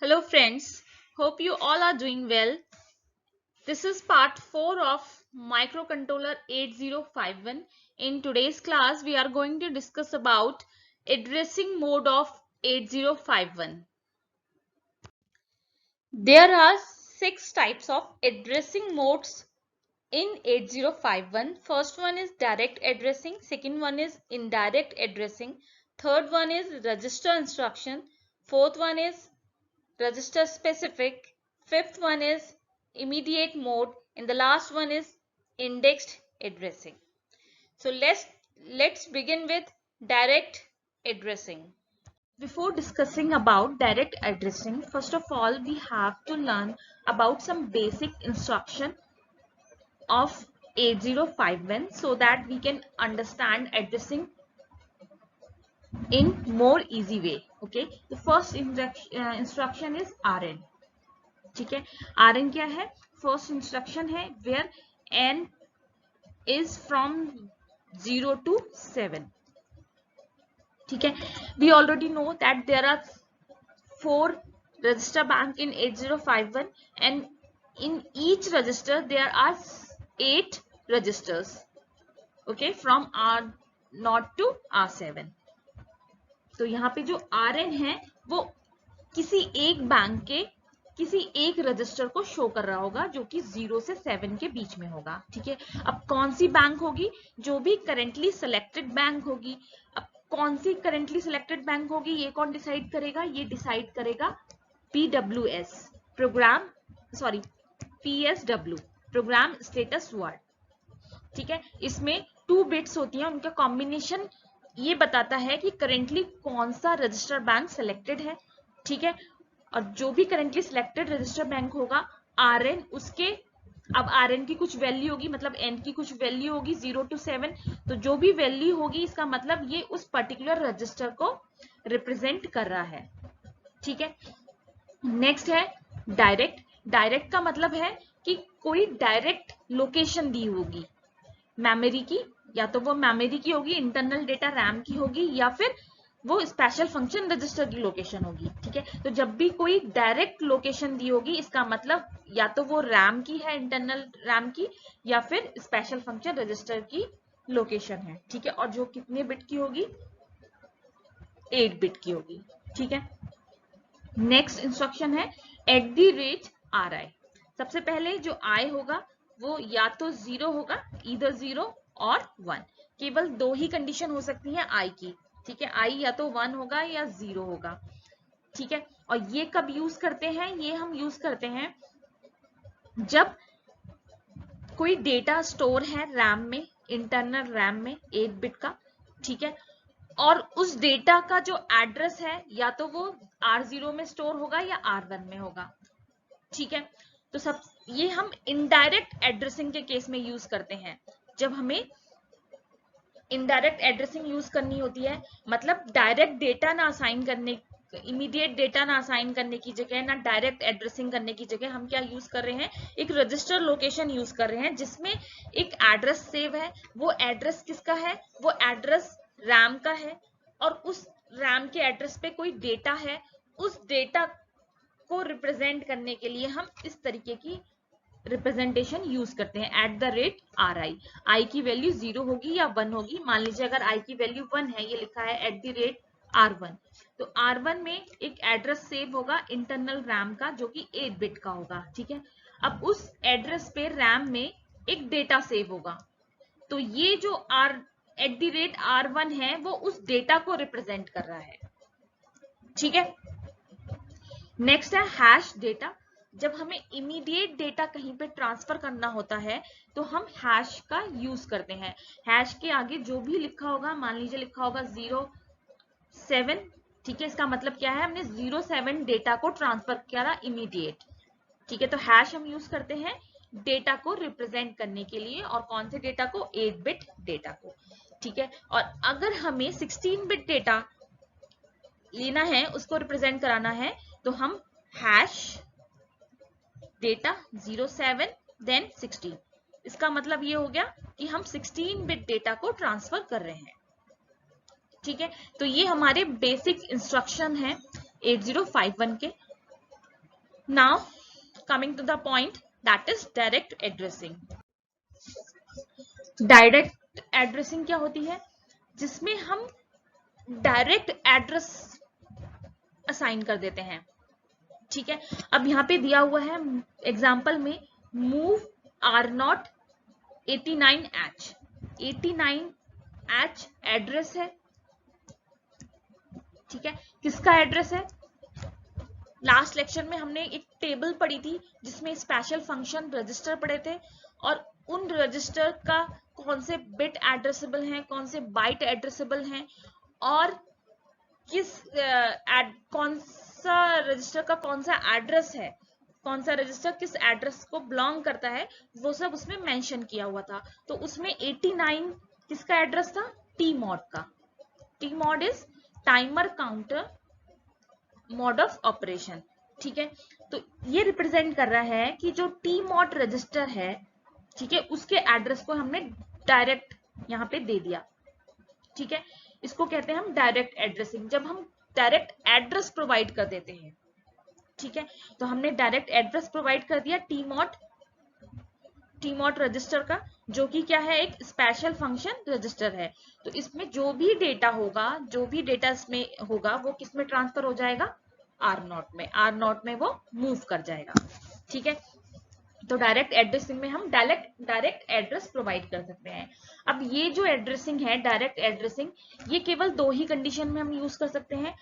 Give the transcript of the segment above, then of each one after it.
Hello friends, hope you all are doing well. This is part 4 of microcontroller 8051. In today's class we are going to discuss about addressing mode of 8051. There are 6 types of addressing modes in 8051. First one is direct addressing, second one is indirect addressing, third one is register instruction, fourth one is register specific, fifth one is immediate mode, and the last one is indexed addressing. So let's begin with direct addressing. Before discussing about direct addressing, first of all we have to learn about some basic instruction of 8051 so that we can understand addressing in more easy way. Okay, the first instruction is RN. ठीक है, RN क्या है? First instruction है where n is from 0 to 7. ठीक है, we already know that there are 4 register bank in 8051 and in each register there are 8 registers. Okay, from R0 to R7. तो यहाँ पे जो RN है वो किसी एक बैंक के किसी एक रजिस्टर को शो कर रहा होगा जो कि 0 से 7 के बीच में होगा. ठीक है, अब कौन सी बैंक होगी? जो भी करेंटली सिलेक्टेड बैंक होगी. अब कौन सी करेंटली सिलेक्टेड बैंक होगी ये कौन डिसाइड करेगा? ये डिसाइड करेगा PWS program PSW program status word. ठीक है, इसमें 2 बिट्स होती हैं, उनका कॉम्बिनेशन ये बताता है कि करेंटली कौन सा रजिस्टर बैंक सिलेक्टेड है. ठीक है, और जो भी करेंटली सिलेक्टेड रजिस्टर बैंक होगा RN उसके, अब RN की कुछ वैल्यू होगी, मतलब N की कुछ वैल्यू होगी 0 to 7. तो जो भी वैल्यू होगी इसका मतलब ये उस पर्टिकुलर रजिस्टर को रिप्रेजेंट कर रहा है. ठीक है, नेक्स्ट है डायरेक्ट. डायरेक्ट का मतलब है कि कोई डायरेक्ट लोकेशन दी होगी मेमोरी की, या तो वो मेमोरी की होगी, इंटरनल डेटा रैम की होगी, या फिर वो स्पेशल फंक्शन रजिस्टर की लोकेशन होगी. ठीक है, तो जब भी कोई डायरेक्ट लोकेशन दी होगी इसका मतलब या तो वो रैम की है, इंटरनल रैम की, या फिर स्पेशल फंक्शन रजिस्टर की लोकेशन है. ठीक है, और जो कितने बिट की होगी? 8 बिट की होगी. ठीक है, नेक्स्ट इंस्ट्रक्शन है @RI. सबसे पहले जो I होगा वो या तो 0 होगा, ईदर 0 और 1. केवल 2 ही कंडीशन हो सकती है I की. ठीक है, I या तो 1 होगा या 0 होगा. ठीक है, और ये कब यूज करते हैं? ये हम यूज करते हैं जब कोई डेटा स्टोर है रैम में, इंटरनल रैम में 8 बिट का. ठीक है, और उस डेटा का जो एड्रेस है या तो वो R0 में स्टोर होगा या R1 में होगा. ठीक है, तो सब ये हम इनडायरेक्ट एड्रेसिंग के केस में यूज करते हैं. जब हमें इनडायरेक्ट एड्रेसिंग यूज करनी होती है, मतलब डायरेक्ट डेटा ना असाइन करने, इमीडिएट डेटा ना असाइन करने की जगह, ना डायरेक्ट एड्रेसिंग करने की जगह हम क्या यूज कर रहे हैं? एक रजिस्टर लोकेशन यूज कर रहे हैं जिसमें एक एड्रेस सेव है. वो एड्रेस किसका है? वो एड्रेस रैम का है, और उस रैम के एड्रेस पे कोई डेटा है. उस डेटा को रिप्रेजेंट करने के लिए हम इस तरीके की रिप्रेजेंटेशन यूज करते हैं @RI. I की वैल्यू 0 होगी या 1 होगी. मान लीजिए अगर I की वैल्यू 1 है, ये लिखा है @R1, तो R1 में एक एड्रेस सेव होगा इंटरनल रैम का जो कि 8 बिट का होगा. ठीक है, अब उस एड्रेस पे रैम में एक डेटा सेव होगा, तो ये जो @R1 है वो उस डेटा को रिप्रेजेंट कर रहा है. ठीक है, नेक्स्ट है हैश डेटा. जब हमें इमीडिएट डेटा कहीं पे ट्रांसफर करना होता है तो हम हैश का यूज करते हैं. हैश के आगे जो भी लिखा होगा, मान लीजिए लिखा होगा 07. ठीक है, इसका मतलब क्या है? हमने 07 डेटा को ट्रांसफर किया इमीडिएट. ठीक है, तो हैश हम यूज करते हैं डेटा को रिप्रेजेंट करने के लिए, और कौन से डेटा को? 8 बिट डेटा को. ठीक है, और अगर हमें 16 बिट डेटा लेना है, उसको रिप्रेजेंट कराना है, तो हम हैश डेटा 07 देन 16. इसका मतलब ये हो गया कि हम 16 बिट डेटा को ट्रांसफर कर रहे हैं. ठीक है, तो ये हमारे बेसिक इंस्ट्रक्शन है 8051 के. Now coming to the point, that is direct addressing. Direct addressing क्या होती है? जिसमें हम डायरेक्ट एड्रेस असाइन कर देते हैं। ठीक है, अब यहां पे दिया हुआ है एग्जाम्पल में, move our not 89H। 89H address है। ठीक है, किसका एड्रेस है? लास्ट लेक्चर में हमने एक टेबल पढ़ी थी जिसमें स्पेशल फंक्शन रजिस्टर पढ़े थे, और उन रजिस्टर का कौन से बिट एड्रेसेबल हैं, कौन से बाइट एड्रेसेबल हैं, और कौन सा रजिस्टर का कौन सा एड्रेस है, कौन सा रजिस्टर किस एड्रेस को बिलोंग करता है, वो सब उसमें मेंशन किया हुआ था। तो उसमें 89 किसका एड्रेस था? टी मॉड का। T mod is timer counter mode of operation. ठीक है, तो ये रिप्रेजेंट कर रहा है कि जो टी मॉड रजिस्टर है, ठीक है, उसके एड्रेस को हमने डायरेक्ट यहां पे दे दिया। ठीक है, इसको कहते हैं हम डायरेक्ट एड्रेसिंग, जब हम डायरेक्ट एड्रेस प्रोवाइड कर देते हैं। ठीक है, तो हमने डायरेक्ट एड्रेस प्रोवाइड कर दिया टी मॉड रजिस्टर का, जो कि क्या है? एक स्पेशल फंक्शन रजिस्टर है। तो इसमें जो भी डेटा होगा, जो भी डेटा इसमें होगा, वो किस में ट्रांसफर हो जाएगा? आर नॉट में। आर नॉट में वो मूव कर जाएगा। ठीक है, तो डायरेक्ट एड्रेसिंग में हम डायरेक्ट एड्रेस प्रोवाइड कर सकते हैं। अब ये जो एड्रेसिंग है, डायरेक्ट एड्रेसिंग, ये केवल दो ही कंडीशन में हम यूज कर सकते हैं।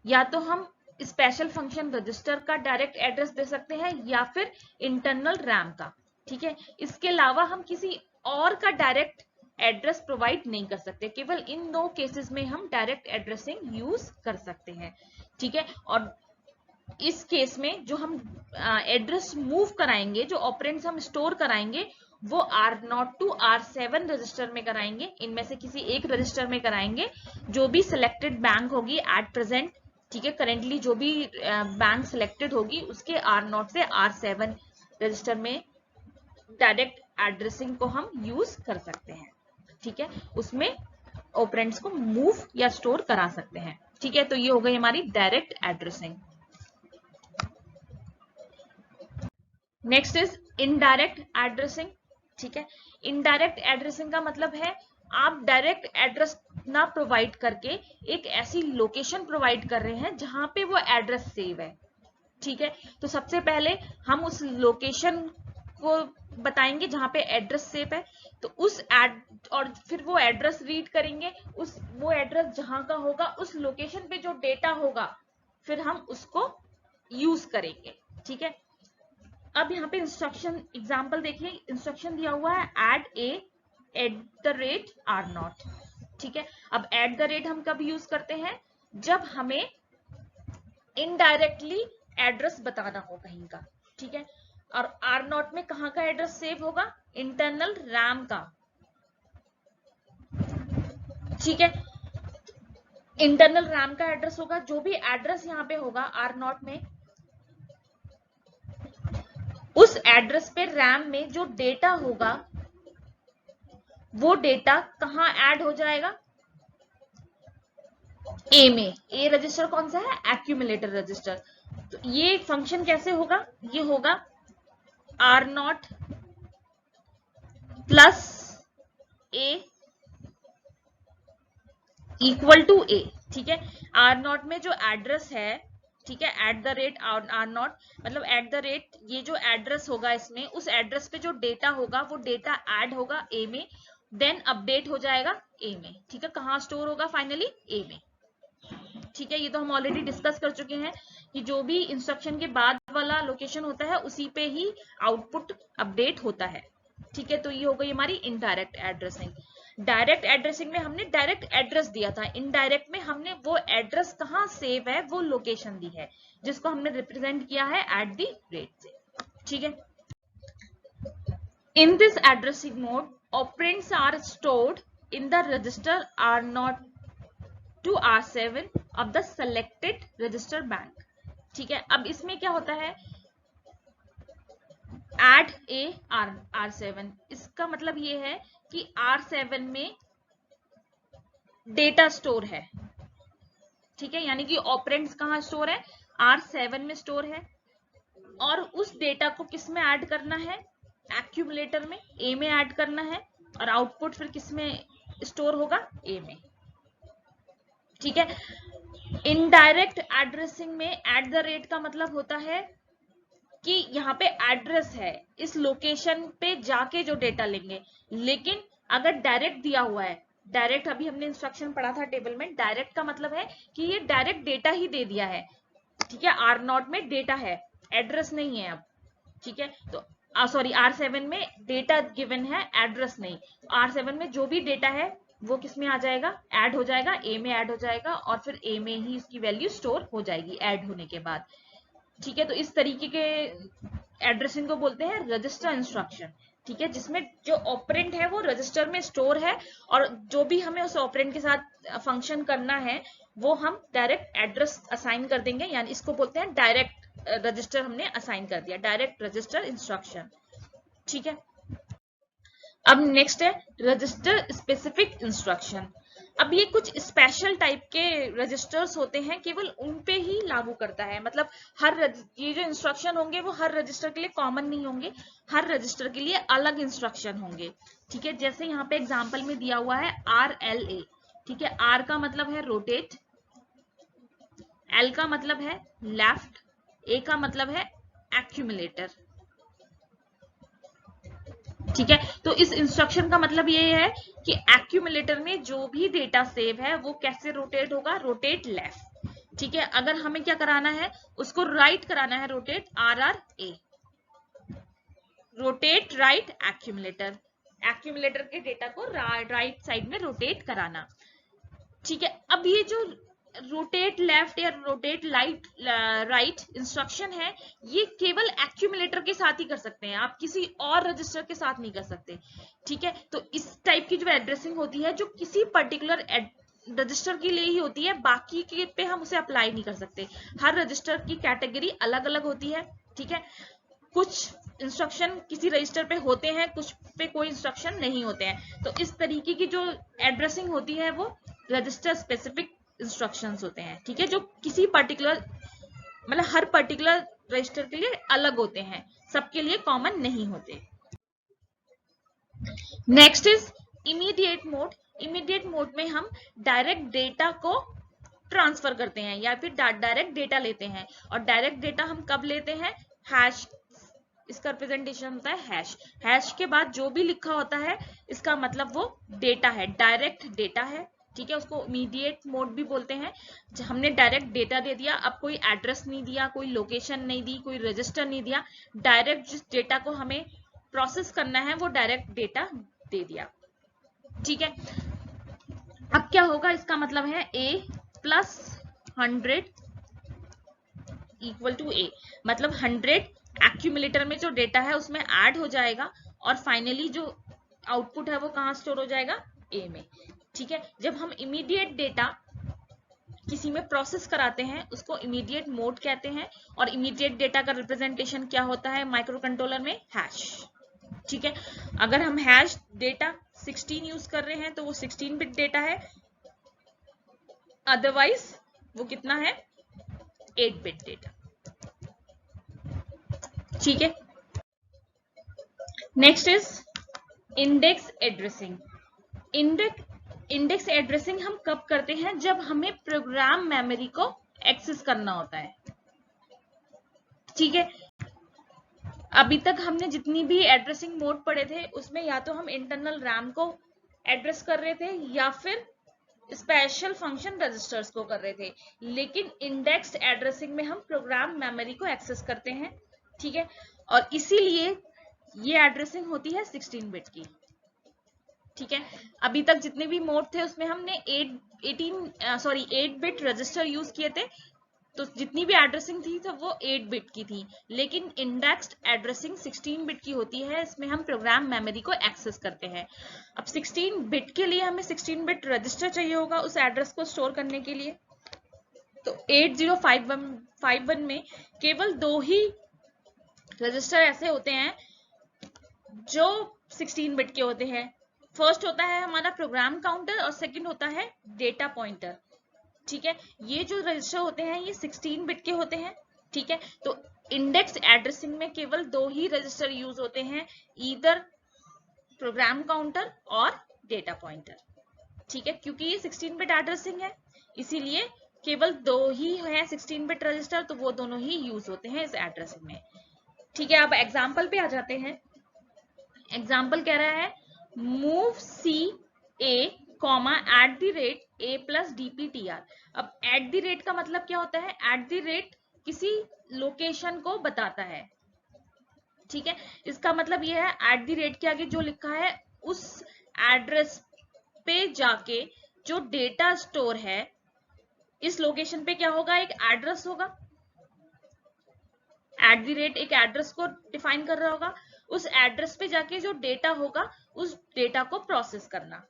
या तो हम स्पेशल फंक्शन रजिस्टर का डायरेक्ट एड्रेस दे सकते हैं, या फिर इंटरनल रैम का। ठीक है, इसके अलावा हम किसी और का डायरेक्ट एड्रेस प्रोवाइड नहीं कर सकते। केवल इन दो केसेस में हम डायरेक्ट एड्रेसिंग यूज कर सकते हैं। ठीक है, और इस केस में जो हम एड्रेस मूव कराएंगे, जो ऑपरेंड्स हम स्टोर कराएंगे, वो R0 टू R7 रजिस्टर में कराएंगे। इनमें से किसी एक रजिस्टर में कराएंगे। जो भी सिलेक्टेड बैंक होगी एट प्रेजेंट, ठीक है, करेंटली जो भी बैंक सिलेक्टेड होगी, उसके R0 से R7 रजिस्टर में डायरेक्ट एड्रेसिंग को हम यूज कर सकते हैं। ठीक है, उसमें ऑपरेंड्स को मूव या स्टोर करा सकते हैं। ठीक है, तो ये हो गई हमारी direct addressing. Next is indirect addressing. ठीक है, इनडायरेक्ट एड्रेसिंग का मतलब है आप डायरेक्ट एड्रेस ना प्रोवाइड करके एक ऐसी लोकेशन प्रोवाइड कर रहे हैं जहां पे वो एड्रेस सेव है। ठीक है, तो सबसे पहले हम उस लोकेशन को बताएंगे जहां पे एड्रेस सेव है, तो उस और फिर वो एड्रेस रीड करेंगे, वो एड्रेस जहां का होगा, उस लोकेशन पे जो डेटा होगा, फिर हम उसको यूज करेंगे। ठीक है, अब यहाँ पे इंस्ट्रक्शन एग्जाम्पल देखिए, इंस्ट्रक्शन दिया हुआ है ऐड @R0। ठीक है, अब @ हम कब यूज करते हैं? जब हमें इनडायरेक्टली एड्रेस बताना हो कहीं का। ठीक है, और R0 में कहाँ का एड्रेस सेव होगा? इंटरनल रैम का। ठीक है, इंटरनल रैम का एड्रेस होगा। जो भी एड्रेस यहाँ पे होगा R0 में, उस एड्रेस पे रैम में जो डेटा होगा, वो डेटा कहां ऐड हो जाएगा? ए में। ए रजिस्टर कौन सा है? Accumulator register. तो ये फंक्शन कैसे होगा? ये होगा R0 plus A equal to A. ठीक है, R0 में जो एड्रेस है, ठीक है, @R0 मतलब ये जो एड्रेस होगा, इसमें उस एड्रेस पे जो डेटा होगा, वो डेटा ऐड होगा ए में, देन अपडेट हो जाएगा ए में। ठीक है, कहां स्टोर होगा? फाइनली ए में। ठीक है, ये तो हम ऑलरेडी डिस्कस कर चुके हैं कि जो भी इंस्ट्रक्शन के बाद वाला लोकेशन होता है, उसी पे ही आउटपुट अपडेट होता है। ठीक है, तो ये हो गई हमारी इनडायरेक्ट एड्रेसिंग। डायरेक्ट एड्रेसिंग में हमने डायरेक्ट एड्रेस दिया था, इनडायरेक्ट में हमने वो एड्रेस कहाँ सेव है, वो लोकेशन दी है, जिसको हमने रिप्रेजेंट किया है @ से। ठीक है, in this addressing mode, operands are stored in the register R0 to R7 of the selected register bank। ठीक है, अब इसमें क्या होता है? add a R7, इसका मतलब ये है कि R7 में डेटा स्टोर है। ठीक है, यानी कि ऑपरेंड्स कहां स्टोर है? R7 में स्टोर है। और उस डेटा को किस में ऐड करना है, एक्यूमुलेटर में, ए में ऐड करना है, और आउटपुट फिर किस में स्टोर होगा, ए में। ठीक है। इनडायरेक्ट एड्रेसिंग में एट द रेट का मतलब होता है कि यहाँ पे एड्रेस है, इस लोकेशन पे जाके जो डेटा लेंगे। लेकिन अगर डायरेक्ट दिया हुआ है, डायरेक्ट अभी हमने इंस्ट्रक्शन पढ़ा था टेबल में, डायरेक्ट का मतलब है कि ये डायरेक्ट डेटा ही दे दिया है। ठीक है, R0 में डेटा है, एड्रेस नहीं है अब। ठीक है, तो सॉरी R7 में डेटा गिवन है, एड्रेस नहीं। R7 में जो भी डेटा है वो किस में आ जाएगा, ऐड हो जाएगा, ए में ऐड हो जाएगा, और फिर ए में ही उसकी वैल्यू स्टोर हो जाएगी ऐड होने के बाद। ठीक है, तो इस तरीके के एड्रेसिंग को बोलते हैं रजिस्टर इंस्ट्रक्शन। ठीक है, जिसमें जो ऑपरेंड है वो रजिस्टर में स्टोर है, और जो भी हमें उस ऑपरेंड के साथ फंक्शन करना है वो हम डायरेक्ट एड्रेस असाइन कर देंगे, यानी इसको बोलते हैं डायरेक्ट रजिस्टर हमने असाइन कर दिया, डायरेक्ट रजिस्टर इंस्ट्रक्शन। ठीक है, अब नेक्स्ट है रजिस्टर स्पेसिफिक इंस्ट्रक्शन। अब ये कुछ स्पेशल टाइप के रजिस्टर्स होते हैं, केवल उन पे ही लागू करता है। मतलब ये जो इंस्ट्रक्शन होंगे वो हर रजिस्टर के लिए कॉमन नहीं होंगे, हर रजिस्टर के लिए अलग इंस्ट्रक्शन होंगे। ठीक है, जैसे यहाँ पे एग्जांपल में दिया हुआ है RLA। ठीक है, R का मतलब है रोटेट, L का मतलब है लेफ्ट, A का मतलब है एक्यूमुलेटर। ठीक है, तो इस इंस्ट्रक्शन का मतलब ये है कि एक्यूमुलेटर में जो भी डेटा सेव है वो कैसे रोटेट होगा, रोटेट लेफ्ट। ठीक है, अगर हमें क्या कराना है, उसको राइट कराना है, rotate RRA, rotate right accumulator, accumulator के डेटा को राइट साइड में रोटेट कराना। ठीक है, अब ये जो रोटेट लेफ्ट या रोटेट राइट इंस्ट्रक्शन है, ये केवल एक्यूमुलेटर के साथ ही कर सकते हैं, आप किसी और रजिस्टर के साथ नहीं कर सकते। ठीक है, तो इस टाइप की जो एड्रेसिंग होती है जो किसी पर्टिकुलर रजिस्टर के लिए ही होती है, बाकी के पे हम उसे अप्लाई नहीं कर सकते। हर रजिस्टर की कैटेगरी अलग अलग होती है। ठीक है, कुछ इंस्ट्रक्शन किसी रजिस्टर पे होते हैं, कुछ पे कोई इंस्ट्रक्शन नहीं होते हैं। तो इस तरीके की जो एड्रेसिंग होती है वो रजिस्टर स्पेसिफिक इंस्ट्रक्शंस होते हैं। ठीक है, जो किसी पर्टिकुलर मतलब हर पर्टिकुलर रजिस्टर के लिए अलग होते हैं, सबके लिए कॉमन नहीं होते। Next is immediate mode. Immediate mode में हम डायरेक्ट डेटा को ट्रांसफर करते हैं या फिर डायरेक्ट डेटा लेते हैं। और डायरेक्ट डेटा हम कब लेते हैं, हैश, इसका रिप्रेजेंटेशन होता है हैश। हैश के बाद जो भी लिखा होता है इसका मतलब वो डेटा है, डायरेक्ट डेटा है। ठीक है, उसको इमीडिएट मोड भी बोलते हैं। हमने डायरेक्ट डेटा दे दिया, अब कोई एड्रेस नहीं दिया, कोई लोकेशन नहीं दी, कोई रजिस्टर नहीं दिया, डायरेक्ट जिस डेटा को हमें प्रोसेस करना है वो डायरेक्ट डेटा दे दिया। ठीक है, अब क्या होगा, इसका मतलब है A plus 100 equal to A, मतलब 100 एक्यूमुलेटर में जो डेटा है उसमें ऐड हो जाएगा, और फाइनली जो आउटपुट है वो कहां स्टोर हो जाएगा, A में। ठीक है, जब हम इमीडिएट डेटा किसी में प्रोसेस कराते हैं उसको इमीडिएट मोड कहते हैं। और इमीडिएट डेटा का रिप्रेजेंटेशन क्या होता है माइक्रो कंट्रोलर में, हैश। ठीक है, अगर हम हैश डेटा 16 यूज कर रहे हैं तो वो 16 बिट डेटा है, अदरवाइज वो कितना है, 8 बिट डेटा। ठीक है, next is index addressing. Index addressing हम कब करते हैं, जब हमें प्रोग्राम मेमोरी को एक्सेस करना होता है। ठीक है, अभी तक हमने जितनी भी एड्रेसिंग मोड पढ़े थे उसमें या तो हम इंटरनल रैम को एड्रेस कर रहे थे या फिर स्पेशल फंक्शन रजिस्टर्स को कर रहे थे। लेकिन इंडेक्स एड्रेसिंग में हम प्रोग्राम मेमोरी को एक्सेस करते हैं। ठीक है, और इसीलिए ये एड्रेसिंग होती है 16 बिट की। ठीक है, अभी तक जितने भी मोड थे उसमें हमने 8 बिट रजिस्टर यूज किए थे, तो जितनी भी एड्रेसिंग थी तो वो 8 बिट की थी। लेकिन इंडेक्स्ड एड्रेसिंग 16 बिट की होती है, इसमें हम प्रोग्राम मेमोरी को एक्सेस करते हैं। अब 16 बिट के लिए हमें 16 बिट रजिस्टर चाहिए होगा उस एड्रेस को स्टोर करने के लिए। तो 8051 में केवल 2 ही रजिस्टर ऐसे होते हैं जो 16 बिट के होते हैं। फर्स्ट होता है हमारा प्रोग्राम काउंटर और सेकंड होता है डेटा पॉइंटर। ठीक है, ये जो रजिस्टर होते हैं ये 16 बिट के होते हैं। ठीक है, तो इंडेक्स एड्रेसिंग में केवल 2 ही रजिस्टर यूज होते हैं, ईदर प्रोग्राम काउंटर और डेटा पॉइंटर। ठीक है, क्योंकि ये 16 बिट एड्रेसिंग है इसीलिए केवल 2 ही है 16 बिट रजिस्टर, तो वो दोनों ही यूज होते हैं इस एड्रेसिंग में। ठीक है, अब एग्जाम्पल पे आ जाते हैं। एग्जाम्पल कह रहा है मूव सी ए कॉमा @a+dptr। अब @ का मतलब क्या होता है, @ किसी लोकेशन को बताता है। ठीक है, इसका मतलब यह है @ के आगे जो लिखा है उस एड्रेस पे जाके जो डेटा स्टोर है, इस लोकेशन पे क्या होगा, एक एड्रेस होगा। @ एक एड्रेस को डिफाइन कर रहा होगा, उस एड्रेस पे जाके जो डेटा होगा उस डेटा को प्रोसेस करना।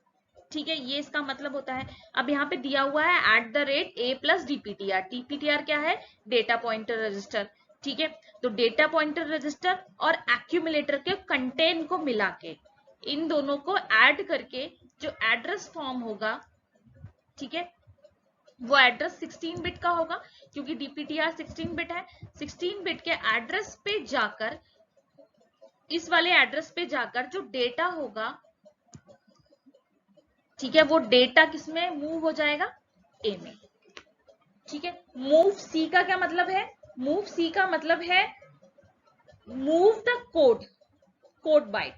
ठीक है, ये इसका मतलब होता है। अब यहाँ पे दिया हुआ है @a+dptr। dptr क्या है, डेटा पॉइंटर रजिस्टर। ठीक है, तो डेटा पॉइंटर रजिस्टर और एक्यूमुलेटर के कंटेंट को मिला के इन दोनों को ऐड करके जो एड्रेस फॉर्म होगा, ठीक है, वो एड्रेस 16 बिट का होगा, क्योंकि डीपीटीआर 16 बिट है। 16 बिट के एड्रेस पे जाकर, इस वाले एड्रेस पे जाकर जो डेटा होगा, ठीक है, वो डेटा किसमें मूव हो जाएगा, ए में। ठीक है, मूव सी का क्या मतलब है, मूव सी का मतलब है मूव द कोड बाइट।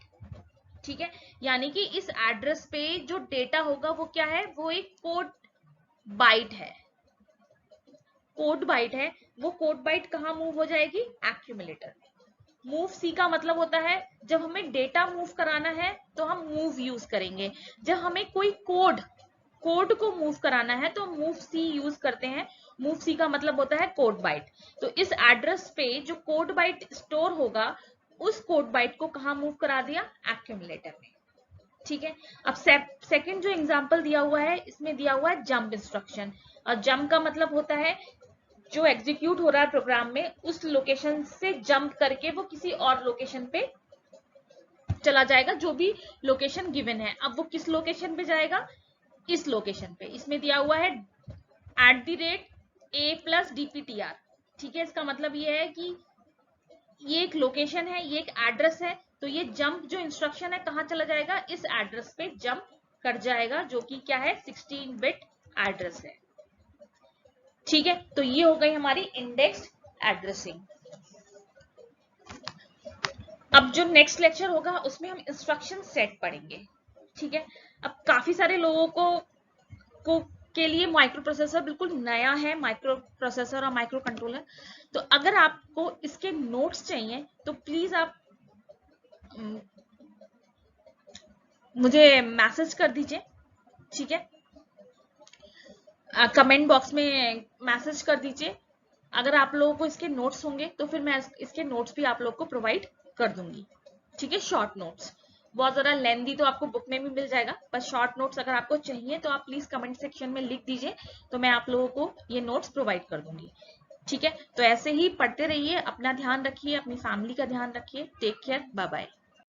ठीक है, यानी कि इस एड्रेस पे जो डेटा होगा वो क्या है, वो एक कोड बाइट है। कोड बाइट है, वो कोड बाइट कहां मूव हो जाएगी, एक्यूमुलेटर में। मूव सी का मतलब होता है जब हमें डेटा मूव कराना है तो हम मूव यूज करेंगे, जब हमें कोई कोड को मूव कराना है तो मूव सी यूज करते हैं। मूव सी का मतलब होता है कोड बाइट। तो इस एड्रेस पे जो कोड बाइट स्टोर होगा, उस कोड बाइट को कहां मूव करा दिया, एक्यूमुलेटर में। ठीक है, अब सेकंड जो एग्जांपल दिया हुआ है, इसमें दिया हुआ है जंप इंस्ट्रक्शन। और जंप का मतलब होता है जो एग्जीक्यूट हो रहा है प्रोग्राम में, उस लोकेशन से जंप करके वो किसी और लोकेशन पे चला जाएगा, जो भी लोकेशन गिवन है। अब वो किस लोकेशन पे जाएगा, इस लोकेशन पे। इसमें दिया हुआ है @a+dptr। ठीक है, इसका मतलब ये है कि ये एक लोकेशन है, ये एक एड्रेस है, तो ये जंप जो इंस्ट्रक्शन है कहां चला जाएगा, इस एड्रेस पे जंप कर जाएगा, जो कि क्या है, 16 बिट एड्रेस है। ठीक है, तो ये हो गई हमारी इंडेक्स्ड एड्रेसिंग। अब जो नेक्स्ट लेक्चर होगा उसमें हम इंस्ट्रक्शन सेट पढ़ेंगे। ठीक है, अब काफी सारे लोगों को के लिए माइक्रो प्रोसेसर बिल्कुल नया है, माइक्रो प्रोसेसर और माइक्रो कंट्रोलर। तो अगर आपको इसके नोट्स चाहिए तो प्लीज आप मुझे मैसेज कर दीजिए। ठीक है, कमेंट बॉक्स में मैसेज कर दीजिए। अगर आप लोगों को इसके नोट्स होंगे तो फिर मैं इसके नोट्स भी आप लोग को प्रोवाइड कर दूंगी। ठीक है, शॉर्ट नोट्स, बहुत ज्यादा लेंदी तो आपको बुक में भी मिल जाएगा, पर शॉर्ट नोट्स अगर आपको चाहिए तो आप प्लीज कमेंट सेक्शन में लिख दीजिए, तो मैं आप लोगों को ये नोट्स प्रोवाइड कर दूंगी। ठीक है, तो ऐसे ही पढ़ते रहिए, अपना ध्यान रखिए, अपनी फैमिली का ध्यान रखिए। Take care, bye bye.